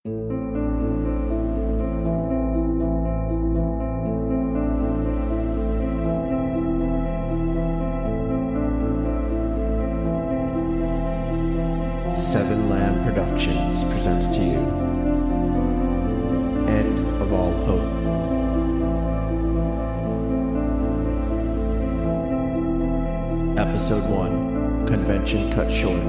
Seven Lamb Productions presents to you End of All Hope. Episode 1, Convention Cut Short.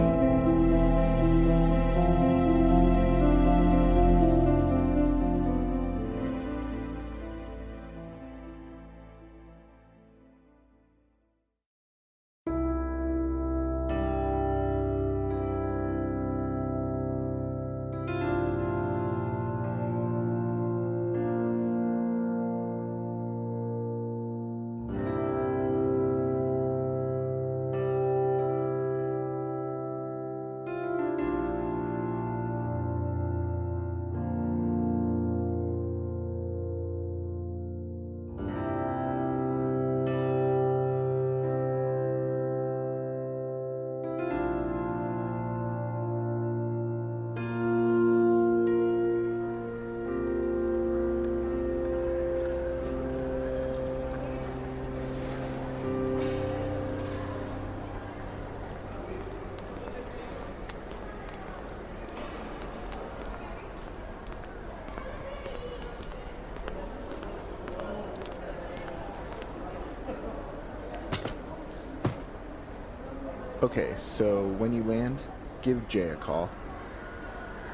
Okay, so when you land, give Jay a call.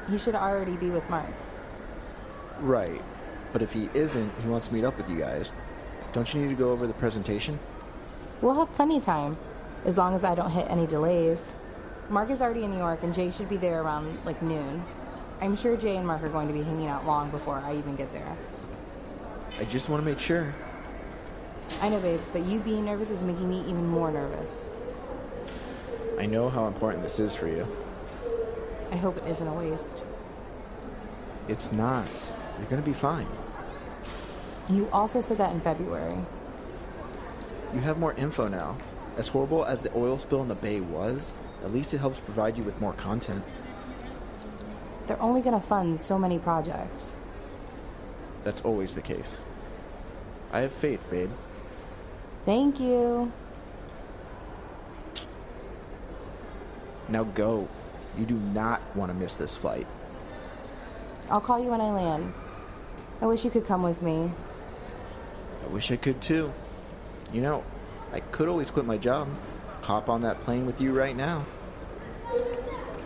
He should already be with Mark. Right, but if he isn't, he wants to meet up with you guys. Don't you need to go over the presentation? We'll have plenty of time, as long as I don't hit any delays. Mark is already in New York, and Jay should be there around, noon. I'm sure Jay and Mark are going to be hanging out long before I even get there. I just want to make sure. I know, babe, but you being nervous is making me even more nervous. I know how important this is for you. I hope it isn't a waste. It's not. You're gonna be fine. You also said that in February. You have more info now. As horrible as the oil spill in the bay was, at least it helps provide you with more content. They're only gonna fund so many projects. That's always the case. I have faith, babe. Thank you. Now go. You do not want to miss this flight. I'll call you when I land. I wish you could come with me. I wish I could too. You know, I could always quit my job. Hop on that plane with you right now.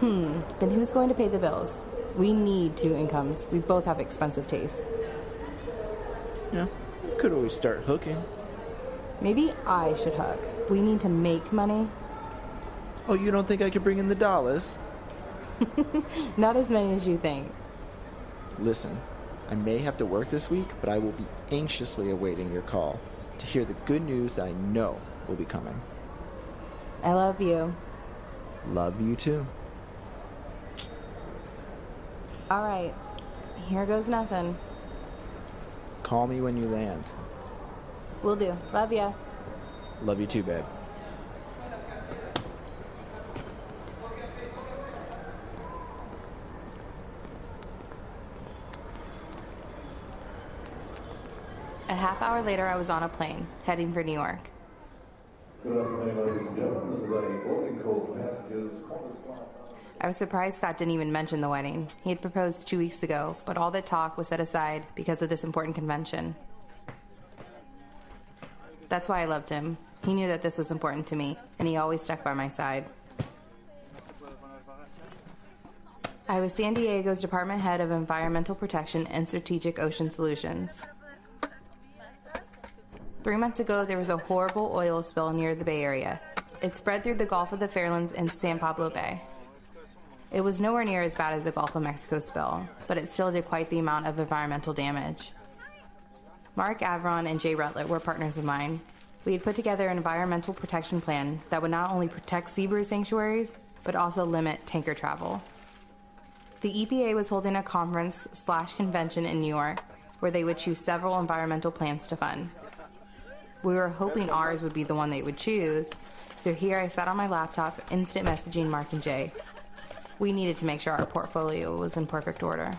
Then who's going to pay the bills? We need two incomes. We both have expensive tastes. Yeah, could always start hooking. Maybe I should hook. We need to make money. Oh, you don't think I could bring in the dollars? Not as many as you think. Listen, I may have to work this week, but I will be anxiously awaiting your call to hear the good news that I know will be coming. I love you. Love you too. All right, here goes nothing. Call me when you land. Will do. Love ya. Love you too, babe. A half hour later, I was on a plane, heading for New York. Good afternoon, ladies and gentlemen. This is a boarding call for passengers. I was surprised Scott didn't even mention the wedding. He had proposed 2 weeks ago, but all that talk was set aside because of this important convention. That's why I loved him. He knew that this was important to me, and he always stuck by my side. I was San Diego's Department Head of Environmental Protection and Strategic Ocean Solutions. 3 months ago, there was a horrible oil spill near the Bay Area. It spread through the Gulf of the Fairlands and San Pablo Bay. It was nowhere near as bad as the Gulf of Mexico spill, but it still did quite the amount of environmental damage. Mark Avron and Jay Rutlet were partners of mine. We had put together an environmental protection plan that would not only protect seabird sanctuaries, but also limit tanker travel. The EPA was holding a conference/convention in New York where they would choose several environmental plans to fund. We were hoping ours would be the one they would choose, so here I sat on my laptop, instant messaging Mark and Jay. We needed to make sure our portfolio was in perfect order.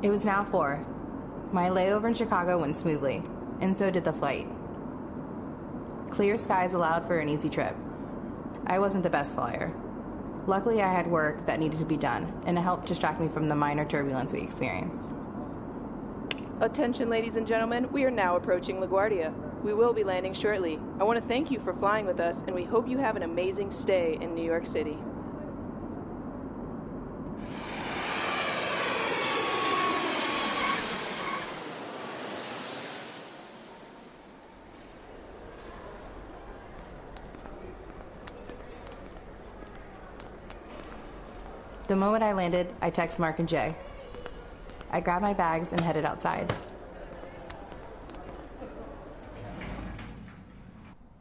It was now 4. My layover in Chicago went smoothly, and so did the flight. Clear skies allowed for an easy trip. I wasn't the best flyer. Luckily, I had work that needed to be done, and it helped distract me from the minor turbulence we experienced. Attention, ladies and gentlemen, we are now approaching LaGuardia. We will be landing shortly. I want to thank you for flying with us, and we hope you have an amazing stay in New York City. The moment I landed, I texted Mark and Jay. I grabbed my bags and headed outside.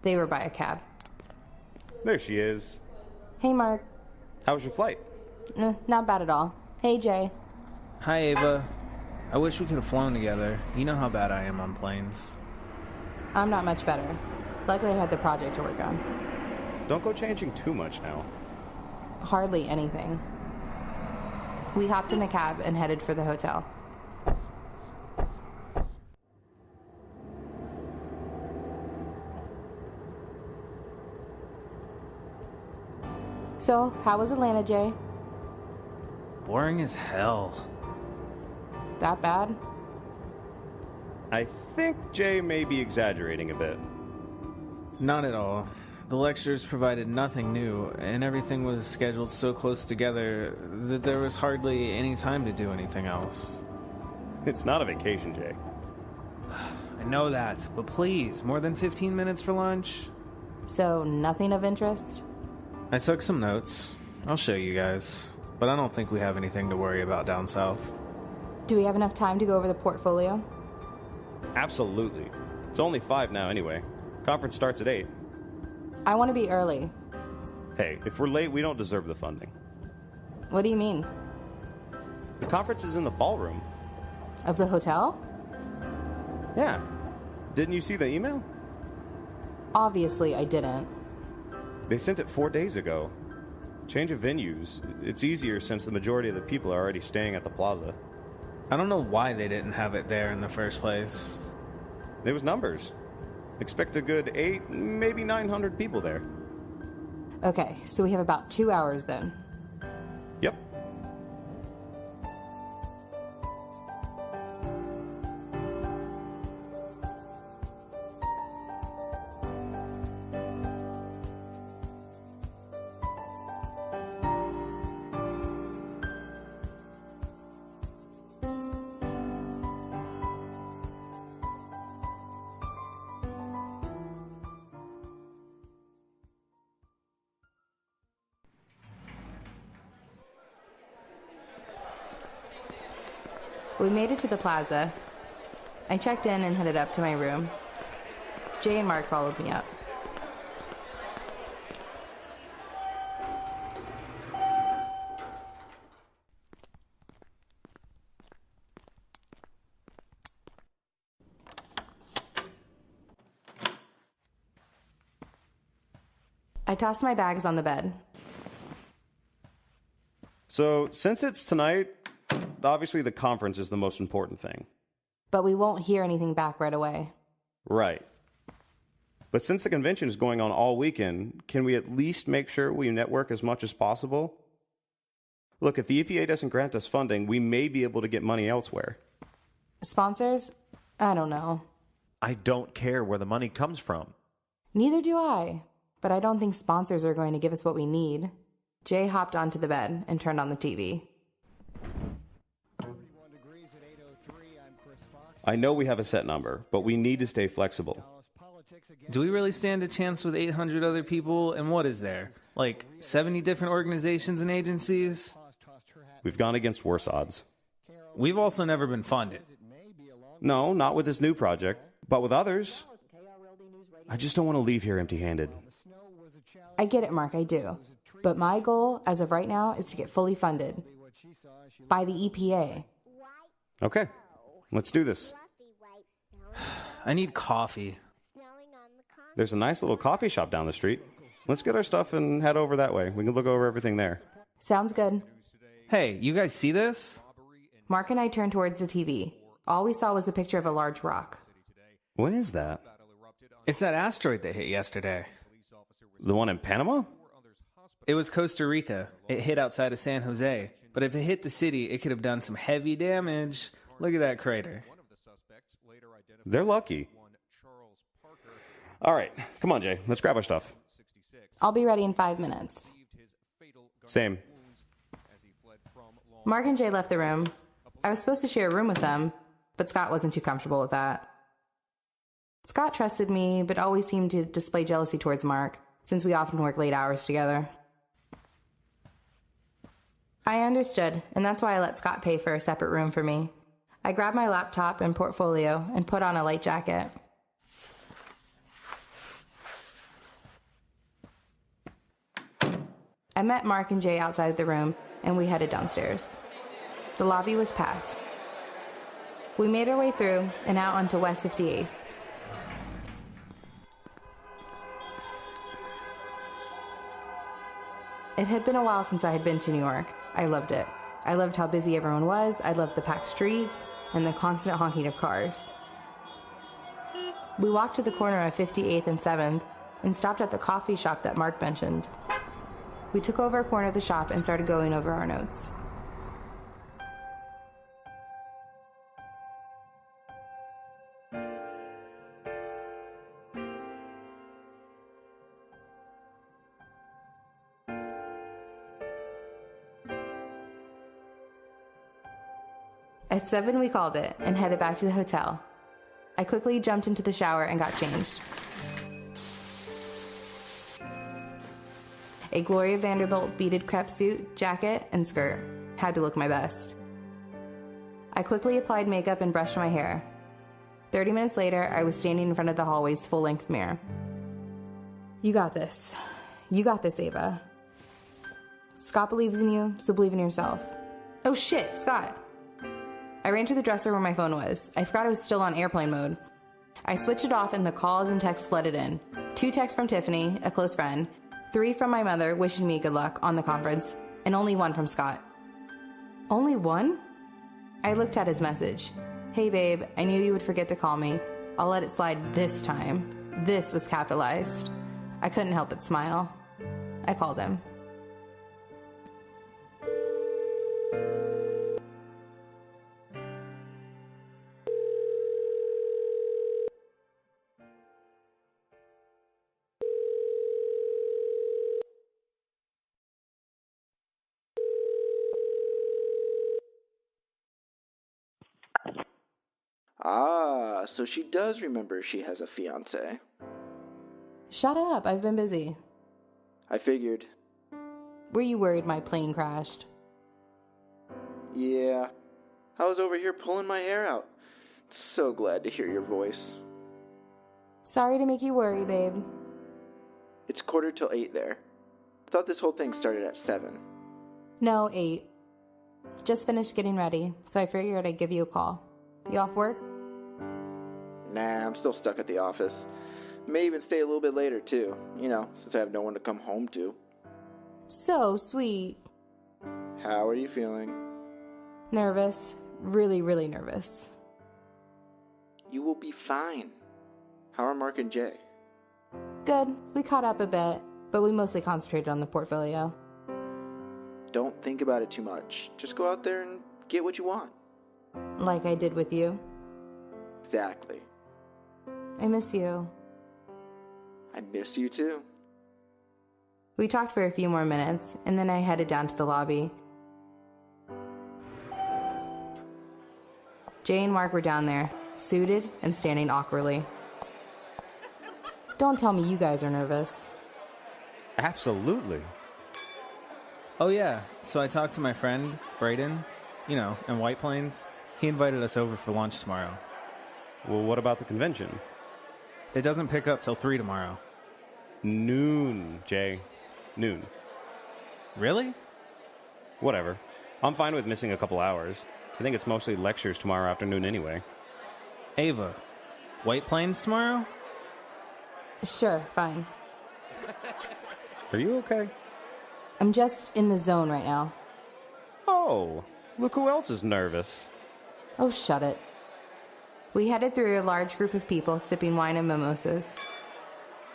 They were by a cab. There she is. Hey, Mark. How was your flight? Not bad at all. Hey, Jay. Hi, Ava. I wish we could have flown together. You know how bad I am on planes. I'm not much better. Luckily, I had the project to work on. Don't go changing too much now. Hardly anything. We hopped in the cab and headed for the hotel. So, how was Atlanta, Jay? Boring as hell. That bad? I think Jay may be exaggerating a bit. Not at all. The lectures provided nothing new, and everything was scheduled so close together that there was hardly any time to do anything else. It's not a vacation, Jay. I know that, but please, more than 15 minutes for lunch? So, nothing of interest? I took some notes. I'll show you guys. But I don't think we have anything to worry about down south. Do we have enough time to go over the portfolio? Absolutely. It's only 5 now anyway. Conference starts at 8. I want to be early. Hey, if we're late, we don't deserve the funding. What do you mean? The conference is in the ballroom. Of the hotel? Yeah. Didn't you see the email? Obviously, I didn't. They sent it 4 days ago. Change of venues. It's easier since the majority of the people are already staying at the plaza. I don't know why they didn't have it there in the first place. It was numbers. Expect a good 8, maybe 900 people there. Okay, so we have about 2 hours then. Yep. We made it to the plaza. I checked in and headed up to my room. Jay and Mark followed me up. I tossed my bags on the bed. So, since it's tonight, obviously the conference is the most important thing. But we won't hear anything back right away. Right. But since the convention is going on all weekend, can we at least make sure we network as much as possible? Look, if the EPA doesn't grant us funding, we may be able to get money elsewhere. Sponsors? I don't know. I don't care where the money comes from. Neither do I. But I don't think sponsors are going to give us what we need. Jay hopped onto the bed and turned on the TV. I know we have a set number, but we need to stay flexible. Do we really stand a chance with 800 other people? And what is there? Like 70 different organizations and agencies? We've gone against worse odds. We've also never been funded. No, not with this new project, but with others. I just don't want to leave here empty-handed. I get it, Mark, I do. But my goal, as of right now, is to get fully funded. By the EPA. Okay, let's do this. I need coffee. There's a nice little coffee shop down the street. Let's get our stuff and head over that way. We can look over everything there. Sounds good. Hey, you guys see this? Mark and I turned towards the TV. All we saw was the picture of a large rock. What is that? It's that asteroid that hit yesterday. The one in Panama? It was Costa Rica. It hit outside of San Jose. But if it hit the city, it could have done some heavy damage. Look at that crater. They're lucky. All right, come on, Jay. Let's grab our stuff. I'll be ready in 5 minutes. Same. Mark and Jay left the room. I was supposed to share a room with them, but Scott wasn't too comfortable with that. Scott trusted me, but always seemed to display jealousy towards Mark, since we often work late hours together. I understood, and that's why I let Scott pay for a separate room for me. I grabbed my laptop and portfolio and put on a light jacket. I met Mark and Jay outside the room, and we headed downstairs. The lobby was packed. We made our way through and out onto West 58th. It had been a while since I had been to New York. I loved it. I loved how busy everyone was. I loved the packed streets and the constant honking of cars. We walked to the corner of 58th and 7th and stopped at the coffee shop that Mark mentioned. We took over a corner of the shop and started going over our notes. At 7, we called it and headed back to the hotel. I quickly jumped into the shower and got changed. A Gloria Vanderbilt beaded crepe suit, jacket, and skirt. Had to look my best. I quickly applied makeup and brushed my hair. 30 minutes later, I was standing in front of the hallway's full-length mirror. You got this. You got this, Ava. Scott believes in you, so believe in yourself. Oh shit, Scott. I ran to the dresser where my phone was. I forgot it was still on airplane mode. I switched it off and the calls and texts flooded in. 2 texts from Tiffany, a close friend, 3 from my mother wishing me good luck on the conference, and only 1 from Scott. Only 1? I looked at his message. Hey babe, I knew you would forget to call me. I'll let it slide this time. This was capitalized. I couldn't help but smile. I called him. Ah, so she does remember she has a fiancé. Shut up, I've been busy. I figured. Were you worried my plane crashed? Yeah. I was over here pulling my hair out. So glad to hear your voice. Sorry to make you worry, babe. It's 7:45 there. I thought this whole thing started at 7. No, 8. Just finished getting ready, so I figured I'd give you a call. You off work? Nah, I'm still stuck at the office. May even stay a little bit later, too. You know, since I have no one to come home to. So sweet. How are you feeling? Nervous. Really, really nervous. You will be fine. How are Mark and Jay? Good. We caught up a bit, but we mostly concentrated on the portfolio. Don't think about it too much. Just go out there and get what you want. Like I did with you. Exactly. I miss you. I miss you too. We talked for a few more minutes, and then I headed down to the lobby. Jay and Mark were down there, suited and standing awkwardly. Don't tell me you guys are nervous. Absolutely. Oh yeah, so I talked to my friend, Brayden, in White Plains. He invited us over for lunch tomorrow. Well, what about the convention? It doesn't pick up till 3 tomorrow. Noon, Jay. Noon. Really? Whatever. I'm fine with missing a couple hours. I think it's mostly lectures tomorrow afternoon anyway. Ava, White Plains tomorrow? Sure, fine. Are you okay? I'm just in the zone right now. Oh, Look who else is nervous. Oh, shut it. We headed through a large group of people sipping wine and mimosas.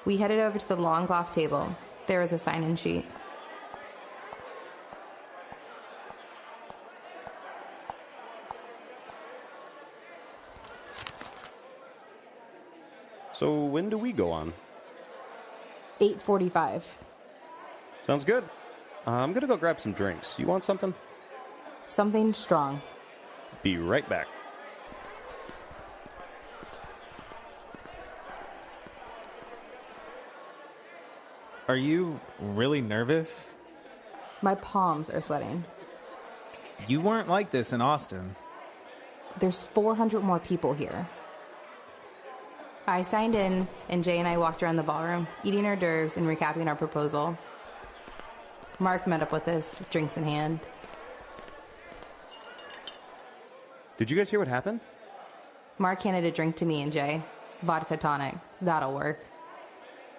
We headed over to the long golf table. There was a sign-in sheet. So when do we go on? 8:45. Sounds good. I'm gonna go grab some drinks. You want something? Something strong. Be right back. Are you really nervous? My palms are sweating. You weren't like this in Austin. There's 400 more people here. I signed in, and Jay and I walked around the ballroom, eating hors d'oeuvres and recapping our proposal. Mark met up with us, drinks in hand. Did you guys hear what happened? Mark handed a drink to me and Jay. Vodka tonic. That'll work.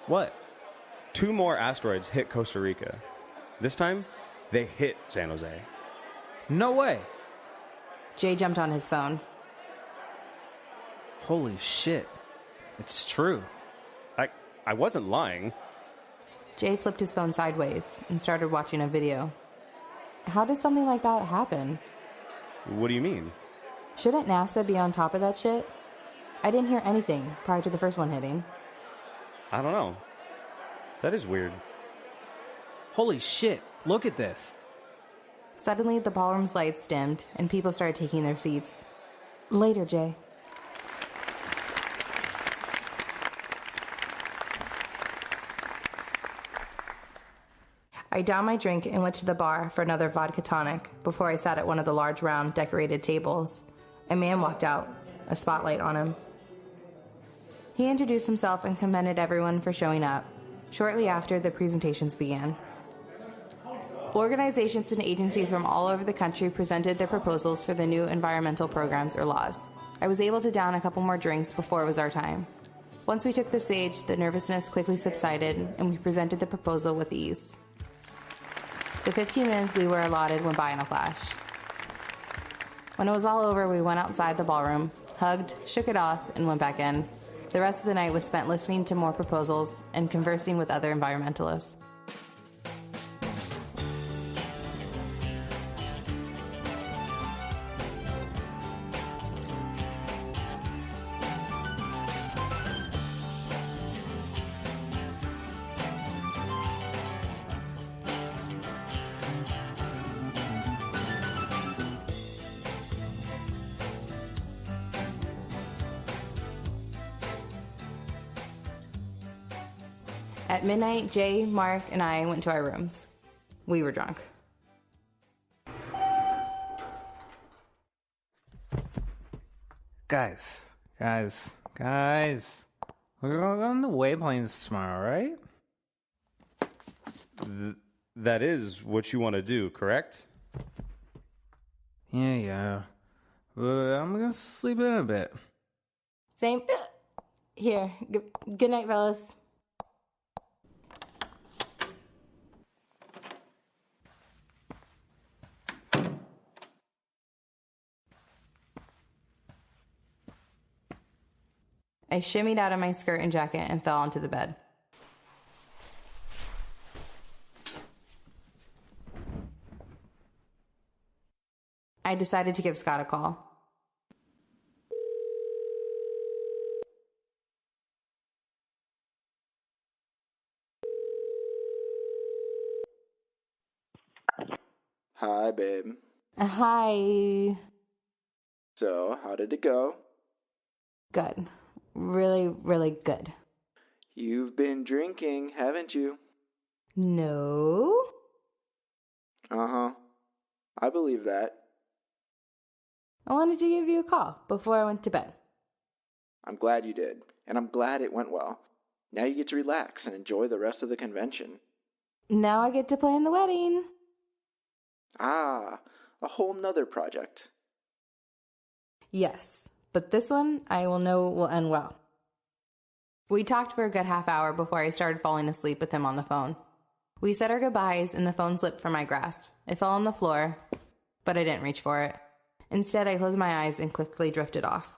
What? 2 more asteroids hit Costa Rica. This time, they hit San Jose. No way. Jay jumped on his phone. Holy shit. It's true. I wasn't lying. Jay flipped his phone sideways and started watching a video. How does something like that happen? What do you mean? Shouldn't NASA be on top of that shit? I didn't hear anything prior to the first one hitting. I don't know. That is weird. Holy shit. Look at this. Suddenly, the ballroom's lights dimmed and people started taking their seats. Later, Jay. I downed my drink and went to the bar for another vodka tonic before I sat at one of the large round decorated tables. A man walked out, a spotlight on him. He introduced himself and commended everyone for showing up. Shortly after, the presentations began. Organizations and agencies from all over the country presented their proposals for the new environmental programs or laws. I was able to down a couple more drinks before it was our time. Once we took the stage, the nervousness quickly subsided, and we presented the proposal with ease. The 15 minutes we were allotted went by in a flash. When it was all over, we went outside the ballroom, hugged, shook it off, and went back in. The rest of the night was spent listening to more proposals and conversing with other environmentalists. At midnight, Jay, Mark, and I went to our rooms. We were drunk. Guys. We're going on the wayplanes tomorrow, right? That is what you want to do, correct? Yeah. But I'm gonna sleep in a bit. Same. Here. Good night, fellas. I shimmied out of my skirt and jacket and fell onto the bed. I decided to give Scott a call. Hi, babe. Hi. So, how did it go? Good. Really, really good. You've been drinking, haven't you? No. Uh-huh. I believe that. I wanted to give you a call before I went to bed. I'm glad you did, and I'm glad it went well. Now you get to relax and enjoy the rest of the convention. Now I get to play in the wedding. Ah, a whole nother project. Yes, but this one I will know will end well. We talked for a good half hour before I started falling asleep with him on the phone. We said our goodbyes and the phone slipped from my grasp. It fell on the floor. but I didn't reach for it. Instead, I closed my eyes and quickly drifted off.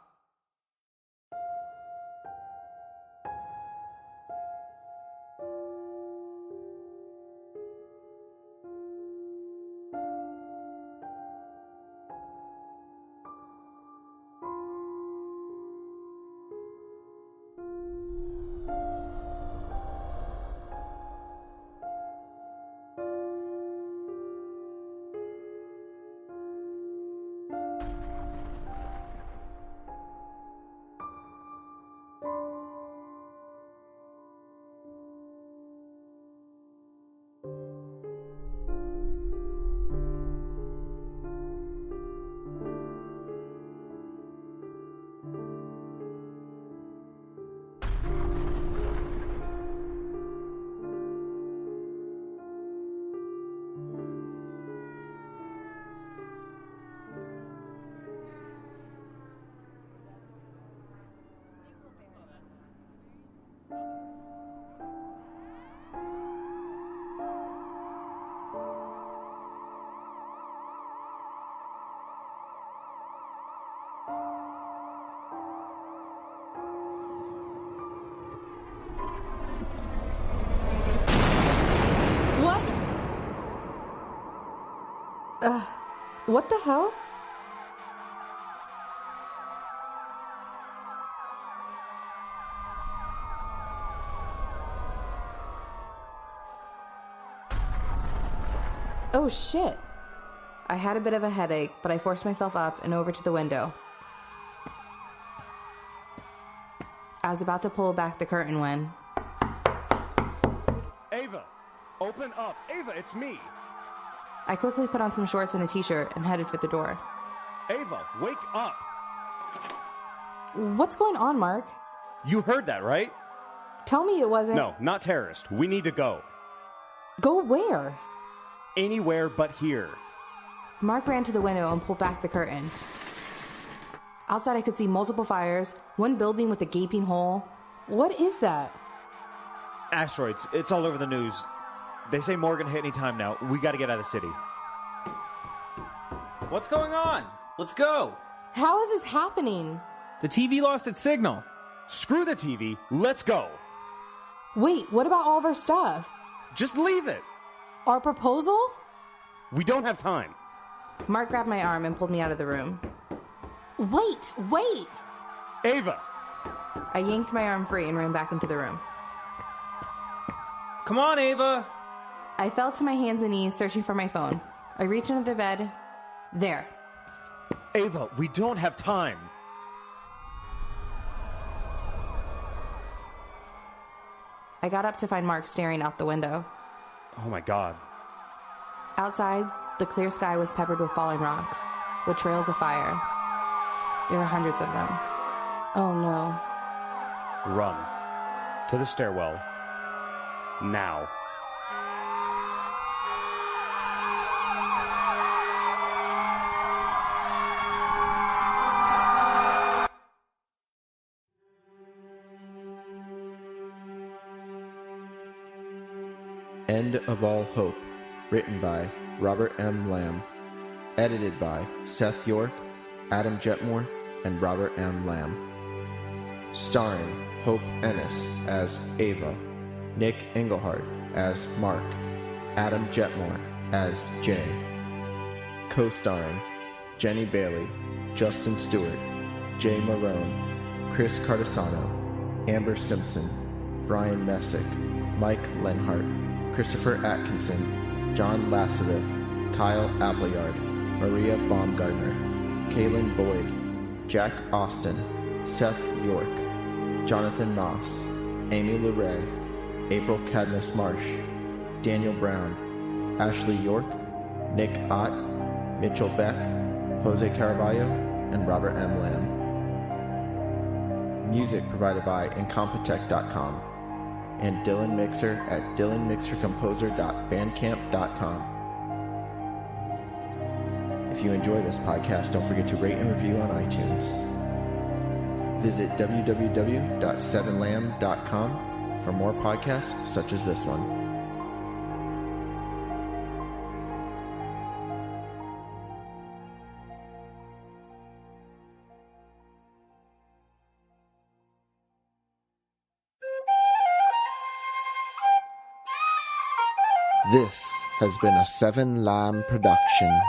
What the hell? Oh shit. I had a bit of a headache, but I forced myself up and over to the window. I was about to pull back the curtain when... Ava! Open up! Ava, it's me! I quickly put on some shorts and a t-shirt and headed for the door. Ava, wake up! What's going on, Mark? You heard that, right? Tell me it wasn't... No, not terrorist. We need to go. Go where? Anywhere but here. Mark ran to the window and pulled back the curtain. Outside I could see multiple fires, one building with a gaping hole. What is that? Asteroids. It's all over the news. They say Morgan hit any time now. We gotta get out of the city. What's going on? Let's go. How is this happening? The TV lost its signal. Screw the TV. Let's go. Wait, what about all of our stuff? Just leave it. Our proposal? We don't have time. Mark grabbed my arm and pulled me out of the room. Wait! Ava! I yanked my arm free and ran back into the room. Come on, Ava. I fell to my hands and knees searching for my phone. I reached under the bed. There. Ava, we don't have time. I got up to find Mark staring out the window. Oh my god. Outside, the clear sky was peppered with falling rocks, with trails of fire. There were hundreds of them. Oh no. Run. To the stairwell. Now. End of All Hope, written by Robert M. Lamb, edited by Seth York, Adam Jetmore, and Robert M. Lamb. Starring Hope Ennis as Ava, Nick Engelhardt as Mark, Adam Jetmore as Jay. Co-starring Jenny Bailey, Justin Stewart, Jay Marone, Chris Cardasano, Amber Simpson, Brian Messick, Mike Lenhart, Christopher Atkinson, John Lasseter, Kyle Appleyard, Maria Baumgartner, Kaylin Boyd, Jack Austin, Seth York, Jonathan Moss, Amy LeRae, April Cadmus Marsh, Daniel Brown, Ashley York, Nick Ott, Mitchell Beck, Jose Caraballo, and Robert M. Lamb. Music provided by Incompetech.com and Dylan Mixer at dylanmixercomposer.bandcamp.com. If you enjoy this podcast, don't forget to rate and review on iTunes. Visit www.sevenlamb.com for more podcasts such as this one. This has been a Seven Lamb production.